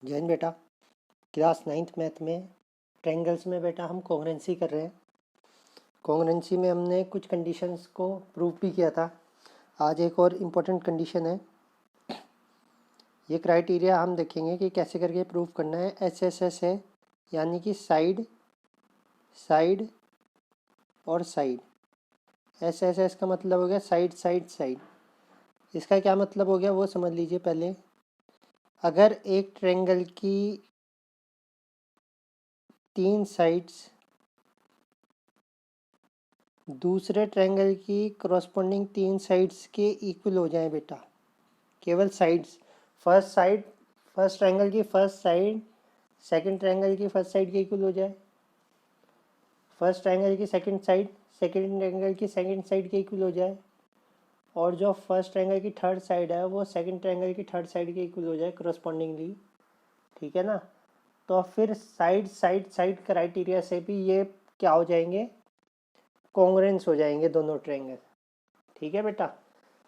जैन बेटा, class 9th math में triangles में बेटा हम कॉन्ग्रुएंसी कर रहे हैं। कॉन्ग्रुएंसी में हमने कुछ कंडीशंस को प्रूव भी किया था। आज एक और इम्पोर्टेंट कंडीशन है। ये क्राइटेरिया हम देखेंगे कि कैसे करके प्रूव करना है। SSS है, यानी कि साइड, साइड और साइड। SSS का मतलब हो गया साइड साइड साइड। इसका क्या मतलब हो गया वो समझ लीजिए पहले। अगर एक ट्रायंगल की 3 साइड्स दूसरे ट्रायंगल की करस्पॉन्डिंग 3 साइड्स के इक्वल हो जाए बेटा, केवल साइड्स, फर्स्ट ट्रायंगल की फर्स्ट साइड सेकंड ट्रायंगल की फर्स्ट साइड के इक्वल हो जाए, फर्स्ट ट्रायंगल की सेकंड साइड सेकंड ट्रायंगल की सेकंड साइड के इक्वल हो जाए, और जो फर्स्ट ट्रायंगल की थर्ड साइड है वो सेकंड ट्रायंगल की थर्ड साइड के इक्वल हो जाए करस्पॉन्डिंगली। ठीक है ना। तो फिर साइड साइड साइड क्राइटेरिया से भी ये क्या हो जाएंगे, कॉन्ग्रुएंस हो जाएंगे दोनों ट्रायंगल। ठीक है बेटा,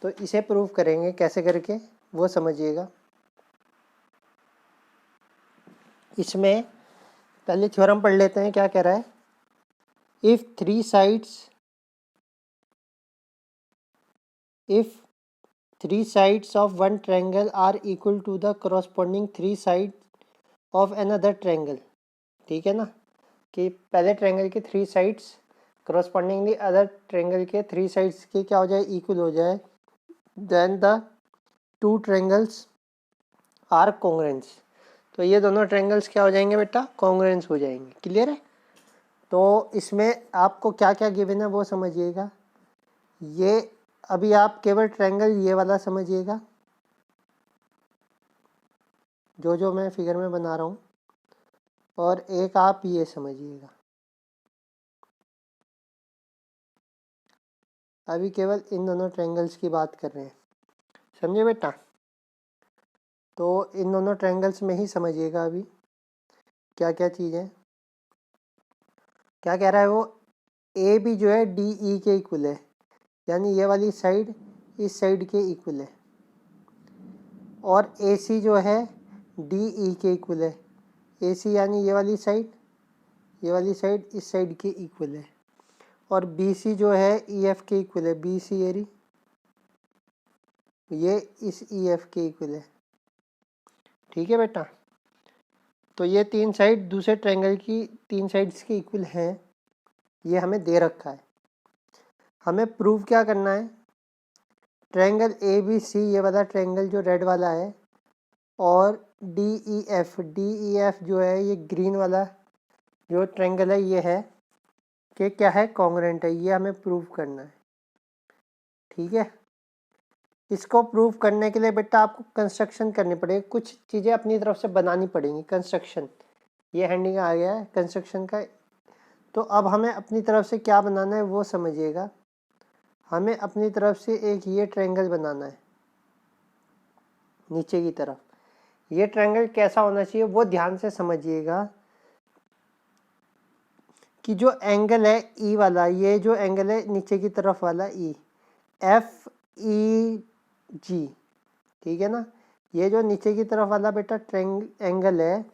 तो इसे प्रूव करेंगे कैसे करके वो समझिएगा। इसमें पहले थ्योरम पढ़ लेते हैं, क्या कह रहा है। If three sides of one triangle are equal to the corresponding 3 side of another triangle. ठीक है ना, कि पहले ट्रायंगल के 3 साइड्स करस्पॉन्डिंगली अदर ट्रायंगल के 3 साइड्स के क्या हो जाए, इक्वल हो जाए, then the 2 triangles are congruence. तो ये दोनों ट्रायंगल्स क्या हो जाएंगे बेटा, कॉन्ग्रुएंस हो जाएंगे। क्लियर है। तो इसमें आपको क्या क्या गिवन है वो समझिएगा। ये अभी आप केवल ट्रायंगल ये वाला समझिएगा, जो जो मैं फिगर में बना रहा हूँ, और एक आप ये समझिएगा। अभी केवल इन दोनों ट्रायंगल्स की बात कर रहे हैं, समझे बेटा। तो इन दोनों ट्रायंगल्स में ही समझिएगा अभी क्या क्या चीज़ है। क्या कह रहा है वो, ए भी जो है डी ई के इक्वल है, यानी ये वाली साइड इस साइड के इक्वल है, और ए सी जो है डी ई के इक्वल है। ए सी यानी ये वाली साइड इस साइड के इक्वल है, और बी सी जो है ई एफ के इक्वल है। बी सी एरी ये इस ई एफ के इक्वल है। ठीक है बेटा, तो ये 3 साइड दूसरे ट्रायंगल की 3 साइड्स के इक्वल हैं, ये हमें दे रखा है। हमें प्रूव क्या करना है, ट्रायंगल ए बी सी, ये वाला ट्रायंगल जो रेड वाला है, और डी ई एफ जो है ये ग्रीन वाला जो ट्रायंगल है, ये है कि क्या है, कॉन्ग्रुएंट है। ये हमें प्रूव करना है। ठीक है, इसको प्रूव करने के लिए बेटा आपको कंस्ट्रक्शन करनी पड़ेगी, कुछ चीज़ें अपनी तरफ से बनानी पड़ेंगी। कंस्ट्रक्शन, ये हैंडिंग आ गया है कंस्ट्रक्शन का। तो अब हमें अपनी तरफ से क्या बनाना है वो समझिएगा। हमें अपनी तरफ से एक ये ट्रायंगल बनाना है नीचे की तरफ। ये ट्रायंगल कैसा होना चाहिए वो ध्यान से समझिएगा, कि जो एंगल है ई वाला, ये जो एंगल है नीचे की तरफ वाला ई, एफ ई जी, ठीक है ना। ये जो नीचे की तरफ वाला बेटा एंगल है,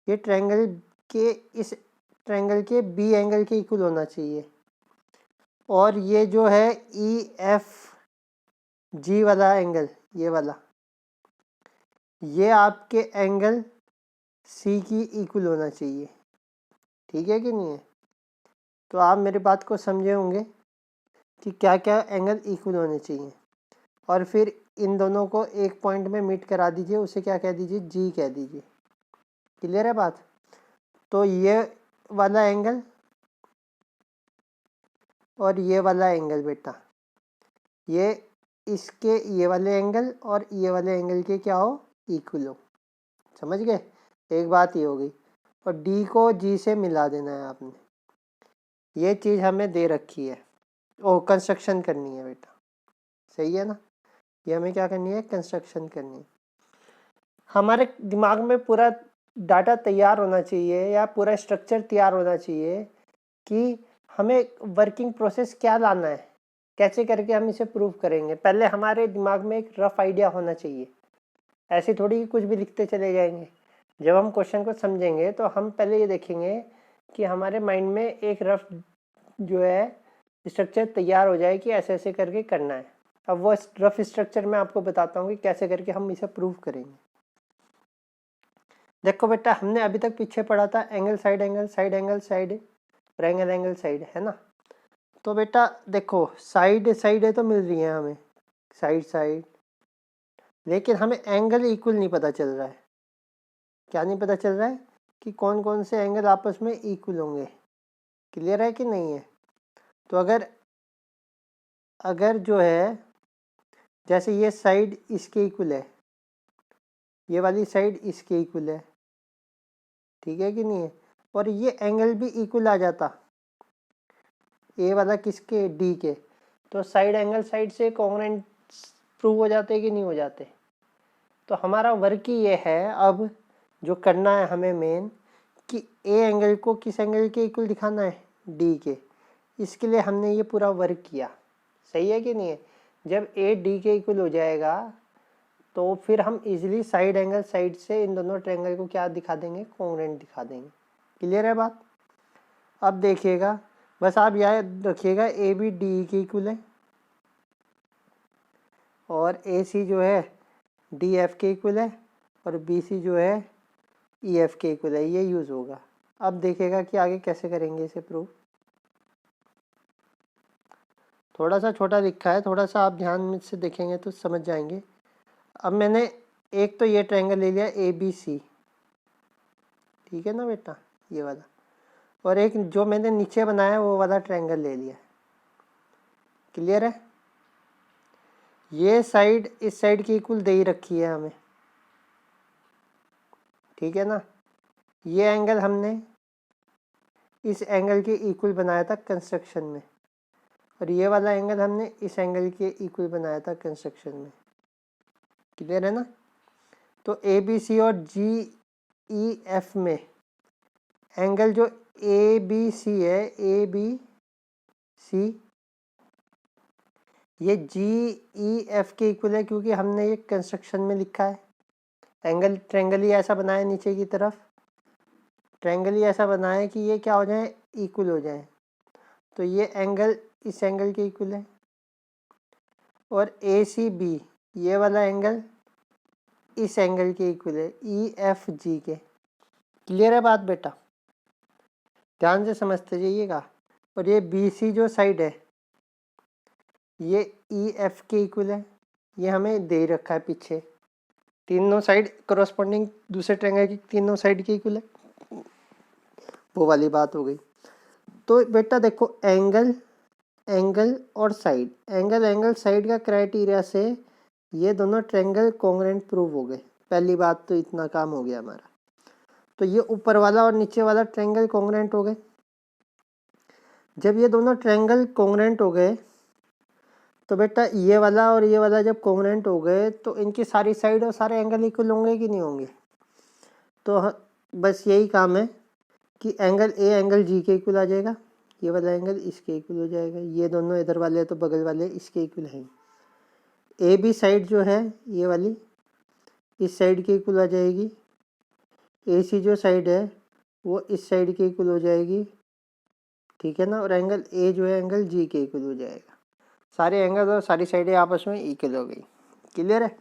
ये ट्रायंगल के इस ट्रायंगल के बी एंगल के इक्वल होना चाहिए, और ये जो है ई एफ जी वाला एंगल, ये वाला, ये आपके एंगल सी की इक्वल होना चाहिए। ठीक है कि नहीं है। तो आप मेरी बात को समझे होंगे कि क्या क्या एंगल इक्वल होने चाहिए, और फिर इन दोनों को एक पॉइंट में मीट करा दीजिए, उसे क्या कह दीजिए, जी कह दीजिए। क्लियर है बात। तो ये वाला एंगल और ये वाला एंगल बेटा, ये इसके ये वाले एंगल और ये वाले एंगल के क्या हो, इक्वल हो। समझ गए, एक बात ये हो गई। और डी को जी से मिला देना है आपने। ये चीज़ हमें दे रखी है, ओ कंस्ट्रक्शन करनी है बेटा, सही है ना। ये हमें क्या करनी है, कंस्ट्रक्शन करनी है। हमारे दिमाग में पूरा डाटा तैयार होना चाहिए, या पूरा स्ट्रक्चर तैयार होना चाहिए कि हमें वर्किंग प्रोसेस क्या लाना है, कैसे करके हम इसे प्रूव करेंगे। पहले हमारे दिमाग में एक रफ आइडिया होना चाहिए, ऐसे थोड़ी कुछ भी लिखते चले जाएंगे। जब हम क्वेश्चन को समझेंगे तो हम पहले ये देखेंगे कि हमारे माइंड में एक रफ जो है स्ट्रक्चर तैयार हो जाए कि ऐसे ऐसे करके करना है। अब वो रफ स्ट्रक्चर मैं आपको बताता हूँ कि कैसे करके हम इसे प्रूव करेंगे। देखो बेटा, हमने अभी तक पीछे पढ़ा था angle side angle, side angle side और एंगल एंगल साइड, है ना। तो बेटा देखो, साइड साइड है तो मिल रही है हमें, साइड साइड, लेकिन हमें एंगल इक्वल नहीं पता चल रहा है। क्या नहीं पता चल रहा है कि कौन कौन से एंगल आपस में इक्वल होंगे। क्लियर है कि नहीं है। तो अगर जो है जैसे ये साइड इसके इक्वल है, ये वाली साइड इसके इक्वल है, ठीक है कि नहीं है, और ये एंगल भी इक्वल आ जाता, ए वाला किसके, डी के, तो साइड एंगल साइड से कॉन्ग्रुएंट प्रूव हो जाते कि नहीं हो जाते। तो हमारा वर्क ही ये है अब जो करना है हमें मेन, कि ए एंगल को किस एंगल के इक्वल दिखाना है, डी के। इसके लिए हमने ये पूरा वर्क किया। सही है कि नहीं है। जब ए डी के इक्वल हो जाएगा तो फिर हम इजीली साइड एंगल साइड से इन दोनों ट्रायंगल को क्या दिखा देंगे, कॉन्ग्रुएंट दिखा देंगे। क्लियर है बात। अब देखिएगा, बस आप याद रखिएगा ए बी डी के इक्वल है और ए सी जो है डी एफ के इक्वल है और बी सी जो है ई एफ के इक्वल है। ये यूज़ होगा। अब देखिएगा कि आगे कैसे करेंगे इसे प्रूव। थोड़ा सा छोटा लिखा है, थोड़ा सा आप ध्यान से देखेंगे तो समझ जाएंगे। अब मैंने एक तो ये ट्रायंगल ले लिया ए बी सी, ठीक है ना बेटा, ये वाला, और एक जो मैंने नीचे बनाया वो वाला ट्रायंगल ले लिया। क्लियर है। ये साइड इस साइड की इक्वल दे ही रखी है हमें, ठीक है ना। ये एंगल हमने इस एंगल के इक्वल बनाया था कंस्ट्रक्शन में, और ये वाला एंगल हमने इस एंगल के इक्वल बनाया था कंस्ट्रक्शन में। क्लियर है ना। तो ए बी सी और जी ई एफ में एंगल जो ए बी सी है, ए बी सी, ये जी ई एफ के इक्वल है क्योंकि हमने ये कंस्ट्रक्शन में लिखा है। एंगल ट्रायंगल ही ऐसा बनाया नीचे की तरफ, ट्रायंगल ही ऐसा बनाया कि ये क्या हो जाए, इक्वल हो जाए। तो ये एंगल इस एंगल के इक्वल है और ए सी बी ये वाला एंगल इस एंगल के इक्वल है, ई एफ जी के। क्लियर है बात बेटा, ध्यान से समझते जाइएगा। और ये बी सी जो साइड है ये ई एफ के इक्वल है, ये हमें दे रखा है पीछे। तीनों साइड करस्पॉन्डिंग दूसरे ट्रायंगल की तीनों साइड के इक्वल है, वो वाली बात हो गई। तो बेटा देखो, एंगल एंगल और साइड, एंगल एंगल साइड का क्राइटेरिया से ये दोनों ट्रायंगल कॉन्ग्रुएंट प्रूव हो गए। पहली बात तो इतना काम हो गया हमारा। तो ये ऊपर वाला और नीचे वाला ट्रायंगल कॉन्ग्रुएंट हो गए। जब ये दोनों ट्रायंगल कॉन्ग्रुएंट हो गए तो बेटा ये वाला और ये वाला जब कॉन्ग्रुएंट हो गए तो इनकी सारी साइड और सारे एंगल इक्वल होंगे कि नहीं होंगे। तो बस यही काम है कि एंगल ए एंगल जी के इक्वल आ जाएगा, ये वाला एंगल इसके इक्वल हो जाएगा, ये दोनों इधर वाले तो बगल वाले इसके इक्वल हैं। ए बी साइड जो है ये वाली इस साइड के इक्वल आ जाएगी, ए सी जो साइड है वो इस साइड के इक्वल हो जाएगी, ठीक है ना। और एंगल ए जो है एंगल जी के इक्वल हो जाएगा। सारे एंगल और सारी साइडें आपस में इक्वल हो गई। क्लियर है।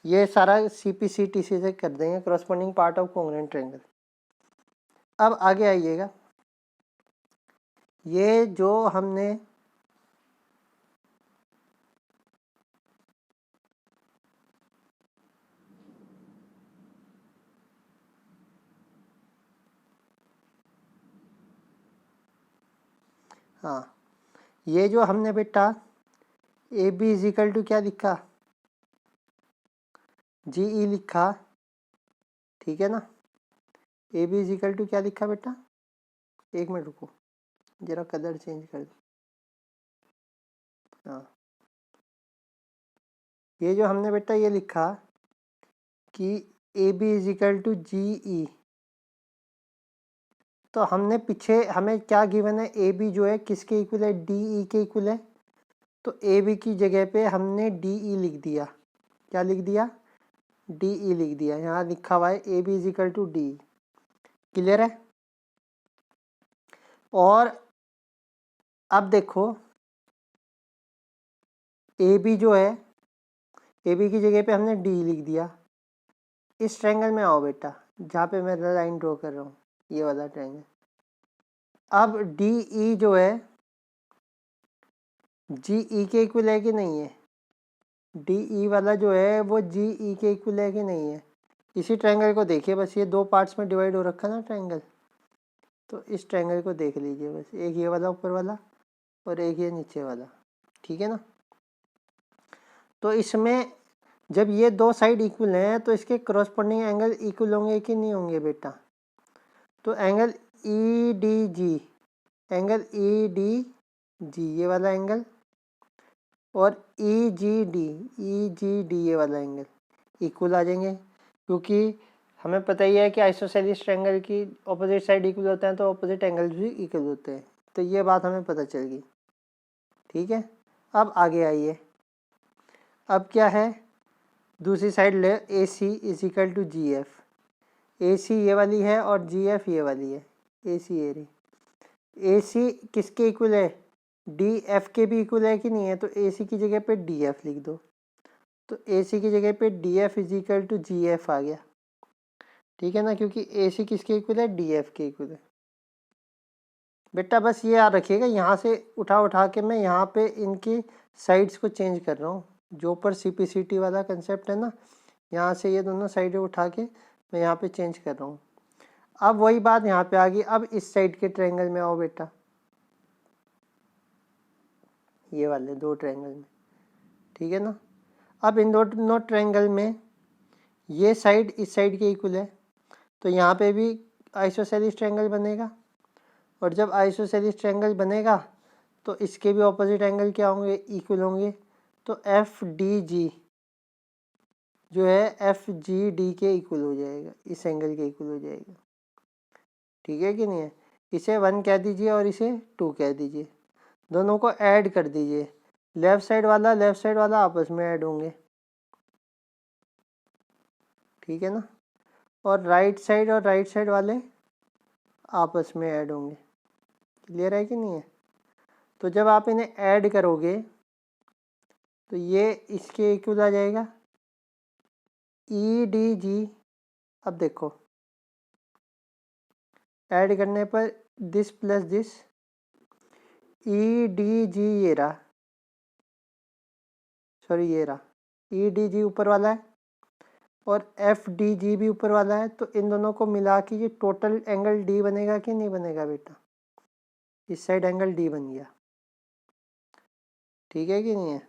ये सारा C P C T C से कर देंगे, corresponding part of congruent triangle. अब आगे आइएगा, ये जो हमने हाँ, ये जो हमने बेटा A B is equal to क्या लिखा, जी ई लिखा, ठीक है ना। A B is equal to क्या लिखा बेटा, एक मिनट रुको जरा कलर चेंज कर दो। हाँ, ये जो हमने बेटा ये लिखा कि A B is equal to G E, तो हमने पीछे हमें क्या गिवन है, ए बी जो है किसके इक्वल है, डी ई के इक्वल है। तो ए बी की जगह पे हमने डी ई लिख दिया। क्या लिख दिया, डी ई लिख दिया, यहाँ लिखा हुआ है A B is equal to D. Clear है? और अब देखो ए बी जो है, ए बी की जगह पे हमने डी लिख दिया। इस ट्रायंगल में आओ बेटा, जहाँ पे मैं लाइन ड्रॉ कर रहा हूँ, ये वाला ट्रायंगल। अब डी ई जो है जी ई के इक्वल है कि नहीं है? डी ई वाला जो है वो जी ई के इक्वल है कि नहीं है? इसी ट्रायंगल को देखिए, बस ये दो पार्ट्स में डिवाइड हो रखा ना ट्रायंगल, तो इस ट्रायंगल को देख लीजिए बस, एक ये वाला ऊपर वाला और एक ये नीचे वाला, ठीक है ना। तो इसमें जब ये दो साइड इक्वल हैं तो इसके क्रॉसपोंडिंग एंगल इक्वल होंगे कि नहीं होंगे बेटा? तो angle E D G, angle E D G ये वाला एंगल, और ई जी डी ये वाला एंगल इक्वल आ जाएंगे, क्योंकि हमें पता ही है कि आइसोसेलेस ट्रायंगल की ऑपोजिट साइड इक्वल होते हैं तो ऑपोजिट एंगल भी इक्वल होते हैं। तो ये बात हमें पता चल गई, ठीक है। अब आगे आइए, अब क्या है, दूसरी साइड ले A C is equal to G F. A C ये वाली है और जी एफ ये वाली है, ए सी ए रही। ए सी किसके इक्वल है? डी एफ के भी इक्वल है कि नहीं है? तो ए सी की जगह पे डी एफ लिख दो, तो ए सी की जगह पे D F is equal to G F आ गया, ठीक है ना, क्योंकि ए सी किसके इक्वल है? डी एफ के इक्वल है। बेटा बस ये याद रखिएगा, यहाँ से उठा के मैं यहाँ पे इनकी साइड्स को चेंज कर रहा हूँ, जो ऊपर CPCT वाला कंसेप्ट है ना, यहाँ से ये दोनों साइडें उठा के मैं यहाँ पे चेंज कर रहा हूँ। अब वही बात यहाँ पे आ गई, अब इस साइड के ट्रायंगल में आओ बेटा, ये वाले दो ट्रायंगल में, ठीक है ना। अब इन दोनों ट्रायंगल में ये साइड इस साइड के इक्वल है, तो यहाँ पे भी आइसोसेलेस ट्रायंगल बनेगा, और जब आइसोसेलेस ट्रायंगल बनेगा तो इसके भी ऑपोजिट एंगल क्या होंगे? इक्वल होंगे। तो एफ डी जी जो है एफ जी डी के इक्वल हो जाएगा, इस एंगल के इक्वल हो जाएगा, ठीक है कि नहीं है। इसे 1 कह दीजिए और इसे 2 कह दीजिए, दोनों को ऐड कर दीजिए, लेफ्ट साइड वाला आपस में ऐड होंगे, ठीक है ना, और राइट साइड वाले आपस में ऐड होंगे। क्लियर है कि नहीं है? तो जब आप इन्हें ऐड करोगे तो ये इसके इक्वल आ जाएगा, ई डी जी। अब देखो ऐड करने पर this plus this, E D G ये रहा, सॉरी ये रहा, ई डी जी ऊपर वाला है और एफ डी जी भी ऊपर वाला है, तो इन दोनों को मिला के ये टोटल एंगल डी बनेगा कि नहीं बनेगा बेटा? इस साइड एंगल डी बन गया, ठीक है कि नहीं है।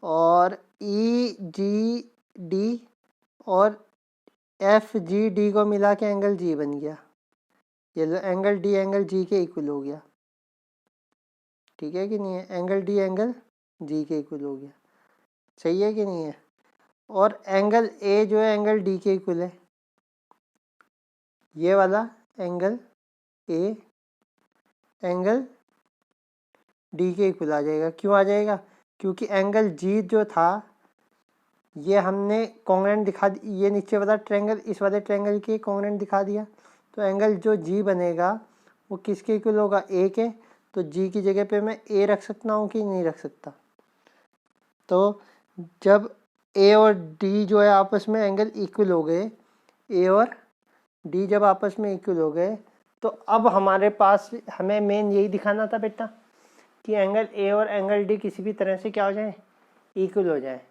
और ई जी डी और एफ जी डी को मिला के एंगल जी बन गया, ये एंगल डी एंगल जी के इक्वल हो गया, ठीक है कि नहीं है। एंगल डी एंगल जी के इक्वल हो गया, सही है कि नहीं है। और एंगल ए जो है एंगल डी के इक्वल है, ये वाला एंगल ए एंगल डी के इक्वल आ जाएगा। क्यों आ जाएगा? क्योंकि एंगल जी जो था ये हमने कॉन्ग्रेंट दिखा, ये नीचे वाला ट्रायंगल इस वाले ट्रायंगल के कॉन्ग्रेंट दिखा दिया, तो एंगल जो जी बनेगा वो किसके इक्वल होगा? ए के। तो जी की जगह पे मैं ए रख सकता हूँ कि नहीं रख सकता? तो जब ए और डी जो है आपस में एंगल इक्वल हो गए, ए और डी जब आपस में इक्वल हो गए, तो अब हमारे पास हमें मेन यही दिखाना था बेटा कि एंगल ए और एंगल डी किसी भी तरह से क्या हो जाए? इक्वल हो जाए।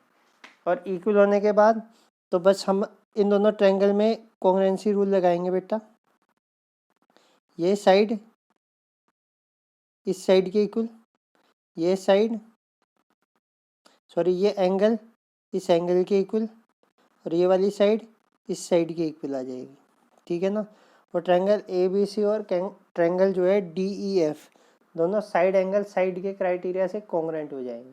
और इक्वल होने के बाद तो बस हम इन दोनों ट्रायंगल में कॉन्ग्रुएंसी रूल लगाएंगे बेटा, ये साइड इस साइड के इक्वल, ये साइड सॉरी ये एंगल इस एंगल के इक्वल, और ये वाली साइड इस साइड के इक्वल आ जाएगी, ठीक है ना। और ट्रायंगल ए बी सी और ट्रायंगल जो है डी ई एफ दोनों साइड एंगल साइड के क्राइटेरिया से कॉन्ग्रुएंट हो जाएंगे।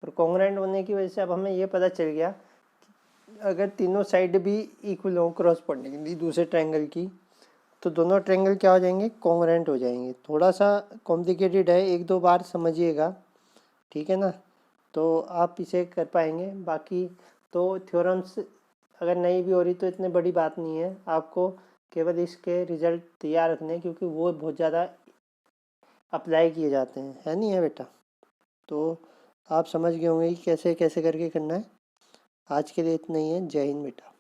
और कॉन्ग्रुएंट होने की वजह से अब हमें ये पता चल गया कि अगर तीनों साइड भी इक्वल हो क्रॉसपोंडिंगली दूसरे ट्रायंगल की, तो दोनों ट्रायंगल क्या हो जाएंगे? कॉन्ग्रुएंट हो जाएंगे। थोड़ा सा कॉम्प्लिकेटेड है, एक दो बार समझिएगा, ठीक है ना। तो आप इसे कर पाएंगे। बाकी तो थ्योरम्स अगर नहीं भी हो रही तो इतनी बड़ी बात नहीं है, आपको केवल इसके रिजल्ट तैयार रखने हैं, क्योंकि वो बहुत ज़्यादा अप्लाई किए जाते हैं, है नहीं है बेटा। तो आप समझ गए होंगे कि कैसे कैसे करके करना है। आज के लिए इतना ही है। जय हिंद बेटा।